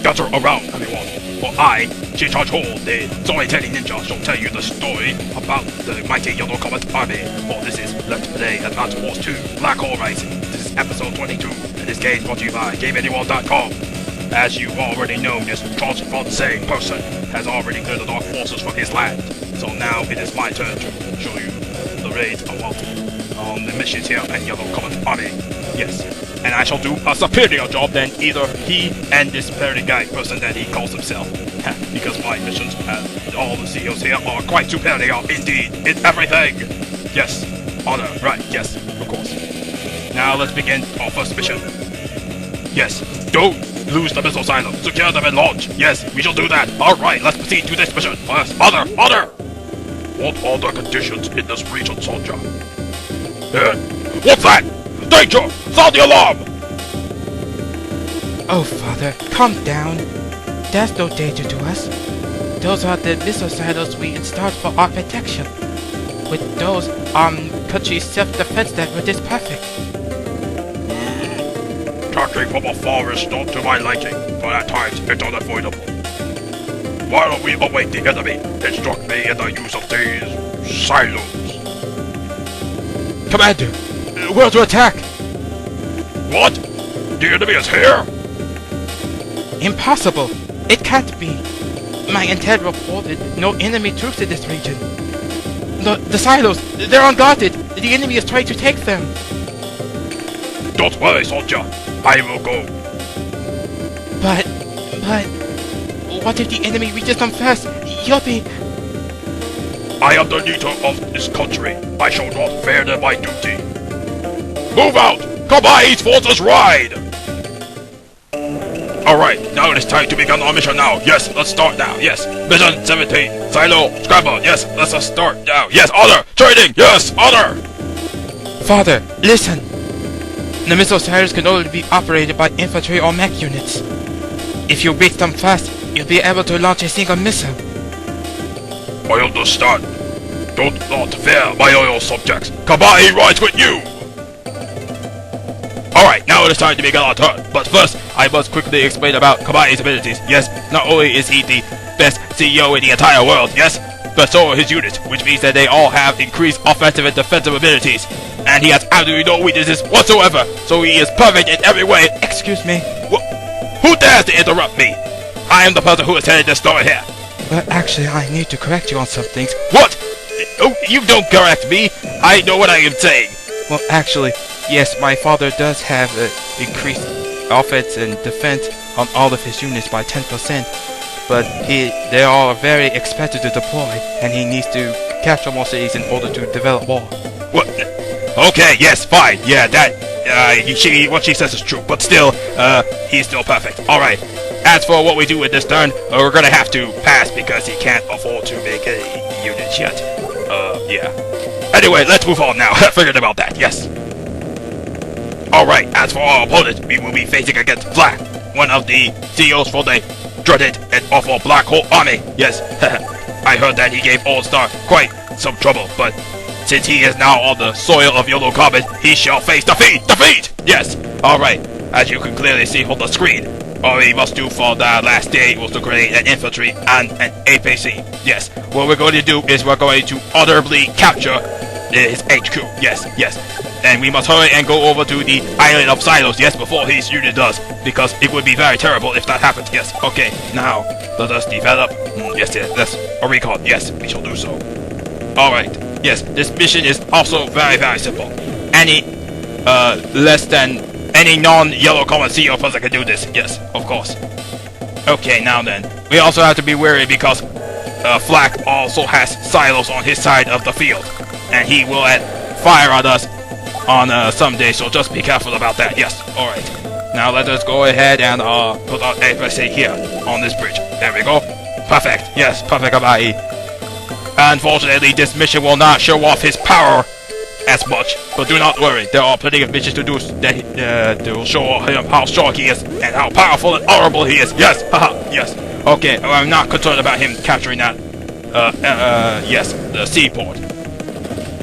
gather around, everyone, for I, Chichacho, the Storytelling Ninja, shall tell you the story about the mighty Yellow Comet Army. For this is Let's Play Advance Wars 2 Black Hole Rising. This is episode 22, and this game is brought to you by GameAnyone.com. As you already know, this Transfrontier person has already murdered our forces from his land. So now it is my turn to show you the raids about the missions here in Yellow Comet Army. Yes, and I shall do a superior job than either he and this very guy person that he calls himself. Because my missions and all the CEOs here are quite superior indeed in everything. Yes, honor, right, yes, of course. Now let's begin our first mission. Yes, don't lose the missile silo. Secure them and launch. Yes, we shall do that. Alright, let's proceed to this mission. Yes, honor! What are the conditions in this region, soldier? What's that? Danger! Sound the alarm! Oh, Father, calm down. There's no danger to us. Those are the missile silos we installed for our protection. With those, country's self-defense network is perfect. Attacking from afar is not to my liking, but at times it's unavoidable. While we await the enemy, instruct me in the use of these silos. Commander, we're to attack! What? The enemy is here? Impossible! It can't be! My intel reported no enemy troops in this region. The silos, they're unguarded! The enemy is trying to take them! Don't worry, soldier. I will go. But... what if the enemy reaches them first? You'll be... I am the leader of this country. I shall not fail in my duty. Move out! Kanbei's forces ride! Alright, now it is time to begin our mission now. Yes, let's start now. Yes, mission 17. Silo, scramble. Yes, let's start now. Yes, honor! Training! Yes, honor! Father, listen! The missile silos can only be operated by infantry or mech units. If you reach them fast, you'll be able to launch a single missile. I understand. Don't not fear, my loyal subjects. Kanbei rides with you! Alright, now it is time to begin our turn. But first, I must quickly explain about Kanbei's abilities. Yes, not only is he the best CEO in the entire world, yes, but so are his units, which means that they all have increased offensive and defensive abilities. And he has absolutely no weaknesses whatsoever, so he is perfect in every way. Excuse me? Who dares to interrupt me? I am the person who is telling this story here. Well, actually, I need to correct you on some things. What? Oh, you don't correct me. I know what I am saying. Well, actually, yes, my father does have increased offense and defense on all of his units by 10%, but they are very expensive to deploy, and he needs to capture more cities in order to develop more. What? Okay, yes, fine. Yeah, that what she says is true, but still, he's still perfect. Alright. As for what we do with this turn, we're gonna have to pass because he can't afford to make a unit yet. Yeah. Anyway, let's move on now. Forget about that, yes. Alright, as for our opponent, we will be facing against Black, one of the CEOs for the dreaded and awful Black Hole Army. Yes, I heard that he gave All-Star quite some trouble, but since he is now on the soil of Yellow Comet, he shall face defeat! Defeat! Yes, alright, as you can clearly see on the screen, all we must do for the last day was to create an infantry and an APC. Yes, what we're going to do is we're going to honorably capture his HQ. Yes, yes. And we must hurry and go over to the island of silos, yes, before his unit does, because it would be very terrible if that happens. Yes, okay, now, let us develop. Yes, that's a recon. Yes, we shall do so. Alright, yes, this mission is also very, very simple. Any, less than any non-Yellow Comet CEO person can do this. Yes, of course. Okay, now then, we also have to be wary because Flak also has silos on his side of the field, and he will fire on us on some day, so just be careful about that. Yes, alright. Now let us go ahead and put our APC here on this bridge. There we go. Perfect. Yes, perfect, Kanbei. Unfortunately, this mission will not show off his power as much, but do not worry, there are plenty of missions to do that will show him how strong he is and how powerful and honorable he is. Yes, haha, yes. Okay, I'm not concerned about him capturing that, yes, the seaport,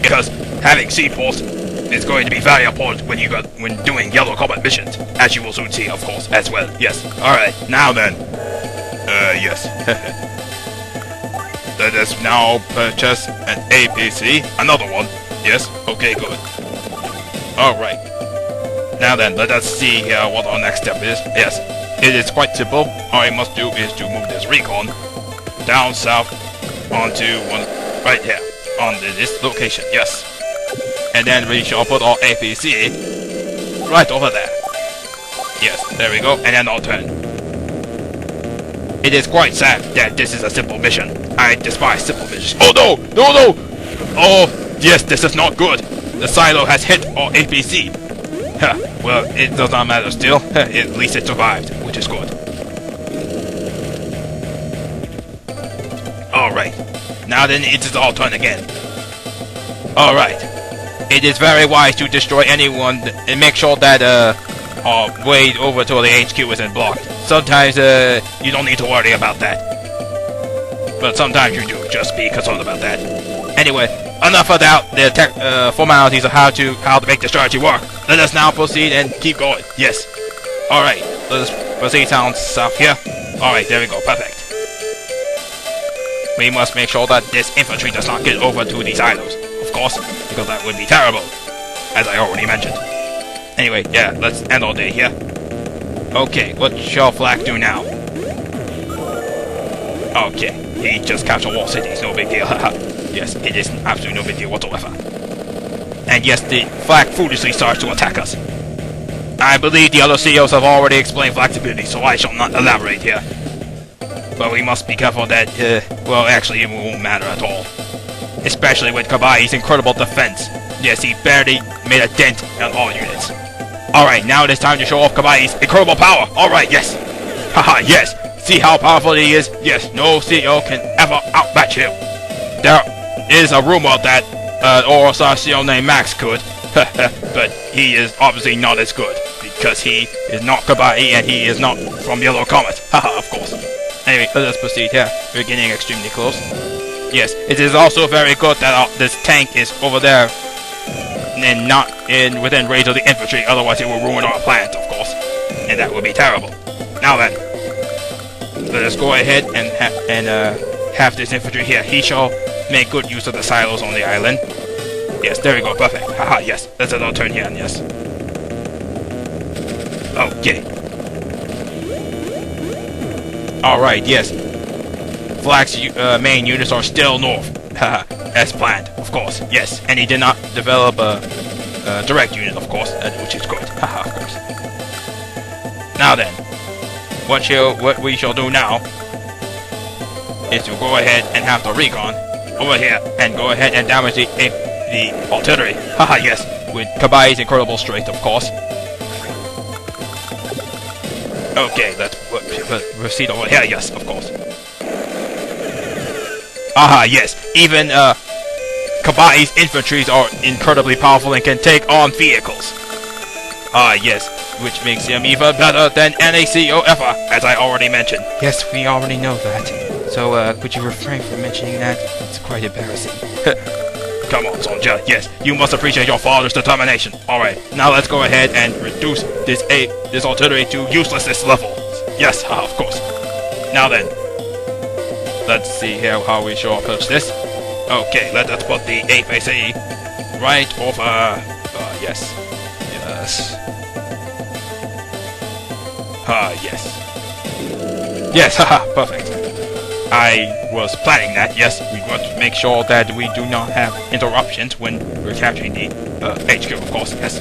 because having seaports it's going to be very important when doing yellow combat missions, as you will soon see, of course, as well. Yes. All right. Now then. Yes. Let us now purchase an APC. Another one. Yes. Okay. Good. All right. Now then, let us see what our next step is. Yes. It is quite simple. All I must do is to move this recon down south onto one right here on this location. Yes. And then we shall put our APC right over there. Yes, there we go, and then I'll turn. It is quite sad that this is a simple mission. I despise simple missions. Oh no! No, no! Oh, yes, this is not good. The silo has hit our APC. Huh, well, it does not matter still. At least it survived, which is good. Alright, now then it is our turn again. Alright. It is very wise to destroy anyone and make sure that our way over to the HQ isn't blocked. Sometimes you don't need to worry about that. But sometimes you do, just be concerned about that. Anyway, enough about the formalities of how to make the strategy work. Let us now proceed and keep going. Yes. Alright, let us proceed down south here. Alright, there we go, perfect. We must make sure that this infantry does not get over to these islands. Of course, because that would be terrible, as I already mentioned. Anyway, yeah, let's end all day here. Okay, what shall Flak do now? Okay, he just captured wall cities, no big deal. Yes, it is absolutely no big deal whatsoever. And yes, the Flak foolishly starts to attack us. I believe the other CEOs have already explained Flak's ability, so I shall not elaborate here. But we must be careful that, well, actually it won't matter at all. Especially with Kanbei's incredible defense. Yes, he barely made a dent on all units. Alright, now it is time to show off Kanbei's incredible power. Alright, yes. Haha, yes. See how powerful he is? Yes, no CEO can ever outmatch him. There is a rumor that Orosar CEO named Max could. But he is obviously not as good. Because he is not Kanbei and he is not from Yellow Comet. Haha, of course. Anyway, let us proceed here. We're getting extremely close. Yes, it is also very good that this tank is over there and not within range of the infantry, otherwise it will ruin our plans, of course. And that would be terrible. Now then, let us go ahead and have this infantry here. He shall make good use of the silos on the island. Yes, there we go, perfect. Haha, yes, let's have our turn here, yes. Okay. Alright, yes. Flak's main units are still north. Haha, as planned, of course, yes. And he did not develop a direct unit, of course, which is good. Haha, of course. Now then, what we shall do now is to go ahead and have the recon over here and go ahead and damage the artillery. Haha, yes, with Kanbei's incredible strength, of course. Okay, let's proceed over here. Yes, of course. Aha, yes. Even Kanbei's infantries are incredibly powerful and can take on vehicles. Ah, yes, which makes him even better than any CEO ever, as I already mentioned. Yes, we already know that. So, could you refrain from mentioning that? It's quite embarrassing. Come on, soldier. Yes, you must appreciate your father's determination. Alright, now let's go ahead and reduce this artillery to uselessness level. Yes, of course. Now then, let's see here how we shall approach this. Okay, let us put the APC right over... yes. Yes. Yes. Yes, haha, perfect. I was planning that, yes. We want to make sure that we do not have interruptions when we're capturing the HQ, of course, yes.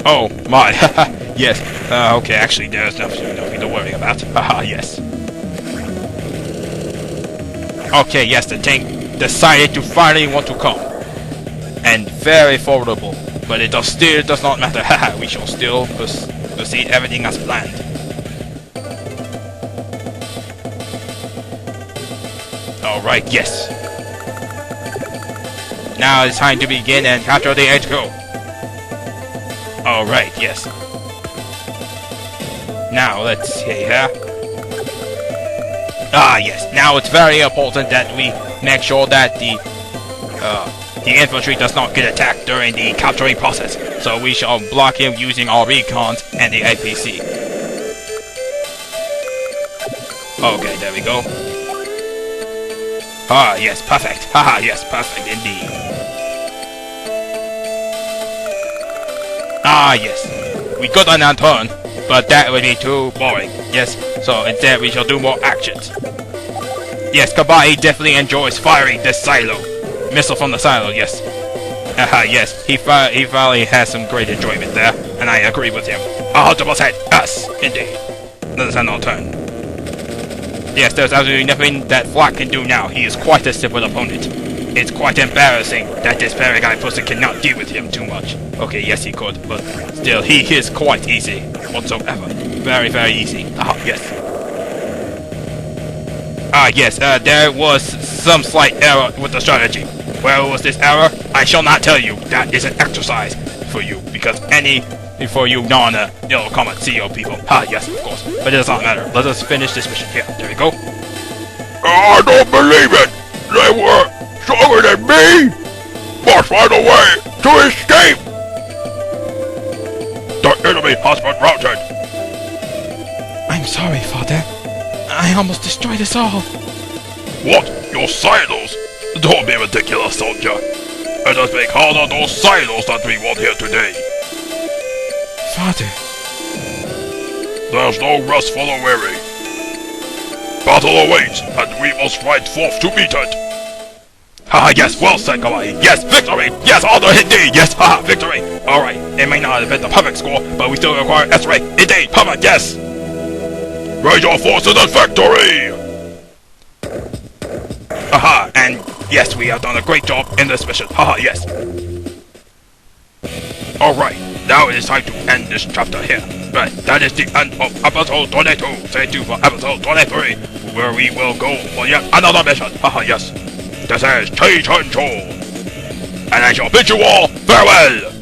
Oh, my, yes. Okay, actually, there's nothing to worry about. Haha, yes. Okay, yes, the tank decided to finally want to come. And very formidable. But it still does not matter. Haha, we shall still proceed everything as planned. Alright, yes. Now it's time to begin and capture the HQ. Alright, yes. Now let's see here. Ah, yes. Now it's very important that we make sure that the infantry does not get attacked during the capturing process. So we shall block him using our recons and the APC. Okay, there we go. Ah, yes, perfect. Haha, yes, perfect indeed. Ah, yes. We got on our turn, but that would be too boring. Yes, so instead we shall do more actions. Yes, Kanbei definitely enjoys firing this silo. Missile from the silo, yes. Haha, yes, he finally has some great enjoyment there, and I agree with him. 100%, yes, indeed. Let us end our turn. Yes, there's absolutely nothing that Flak can do now. He is quite a simple opponent. It's quite embarrassing that this very guy person cannot deal with him too much. Okay, yes he could, but still, he is quite easy whatsoever. Very, very easy. Ah, yes. Ah, yes, there was some slight error with the strategy. Where was this error? I shall not tell you. That is an exercise for you, because for you non-combat CEO people. Ah, yes, of course. But it does not matter. Let us finish this mission here. There we go. I don't believe it! They were stronger than me! Must find a way to escape! The enemy has been routed! I'm sorry, Father. I almost destroyed us all. What? Your silos? Don't be ridiculous, soldier. Let us make hold on those silos that we want here today. Father. There's no rest for the weary. Battle awaits, and we must ride forth to meet it. Haha, yes, well said, Kanbei. Yes, victory! Yes, honor indeed! Yes, haha, victory! Alright, it may not have been the perfect score, but we still require S-rank. Indeed, perfect, yes! Raise your forces and victory! Haha, and yes, we have done a great job in this mission. Haha, yes. Alright, now it is time to end this chapter here. Right, that is the end of episode 22. Stay tuned for episode 23, where we will go for yet another mission. Haha, yes. This is Chi Chen Cho, and I shall bid you all farewell!